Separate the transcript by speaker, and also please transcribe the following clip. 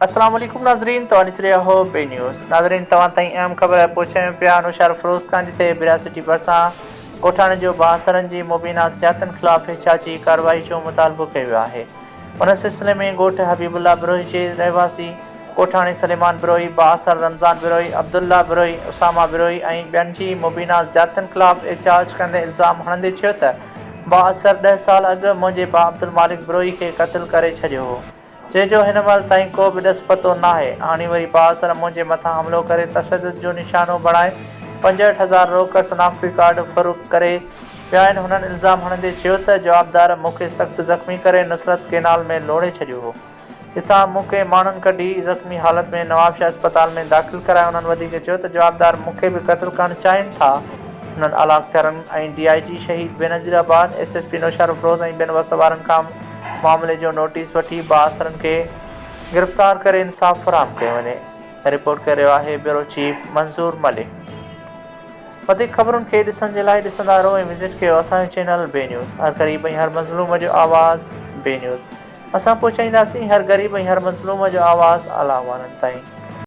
Speaker 1: अस्सलाम वालेकुम नाज़रीन, तो ॾिस रहे हो बे न्यूज़। नाज़रीन तव्हां ताईं अहम ख़बर पहुचायूं पिया। नुशार फिरोज़ खान जिते बिरासिटी भरिसां ॻोठाणे जो बासरनि जी मुबीना ज़ियादतनि ख़िलाफ़ एहतियाती कार्रवाई जो मुतालबो कयो वियो आहे। उन सिलसिले में ॻोठ हबीबुल्ला बिरोही जे रहवासी ॻोठाणे सलेमान बिरोही, बासर रमज़ान बिरोही, अब्दुल्ला बिरोही, उसामा बिरोही ऐं ॿियनि जी मुबीना ज़ियादतनि ख़िलाफ़ एहतियाज कंदे इल्ज़ाम हणंदे चयो त बासर 10 साल अॻु मुंहिंजे भाउ अब्दुल मालिक बिरोही खे क़त्ल करे छॾियो हो, जंहिंजो हिन महिल ताईं को बि ॾस पतो नाहे। हाणे वरी बासर मुंहिंजे मथां हमिलो करे तशदुद जो निशानो बणाए 65,000 रोक शनाख़्ती कार्ड फ़रोख़्त करे विया आहिनि। हुननि इल्ज़ाम हणंदे चयो त जवाबदार मूंखे सख़्तु ज़ख़्मी करे नुसरत केनाल में लोड़े छॾियो हो। हितां मूंखे माण्हुनि कढी ज़ख़्मी हालत में नवाबशाह अस्पताल में दाख़िल करायो। हुननि वधीक चयो त जवाबदार मूंखे बि क़त्ल करणु चाहिनि था। हुननि आला अख़्तियारनि ऐं DIG शहीद बेनज़ीराबाद, SSP नुशार फिरोज़ ऐं ॿियनि वसवारनि खां मामले जो नोटिस वठी बासरनि खे गिरफ़्तार करे इंसाफ़ फ़राहम कयो वञे। रिपोर्ट करे रहियो आहे ब्यूरो चीफ मंज़ूर मलिक। वधीक ख़बरुनि खे ॾिसण जे लाइ ॾिसंदा रहो ऐं विज़िट कयो असांजो चैनल बे न्यूज़। हर ग़रीब ऐं हर मज़लूम जो आवाज़ बे न्यूज़। असां पहुचाईंदासीं हर ग़रीब ऐं हर मज़लूम जो आवाज़ आला अवाननि ताईं।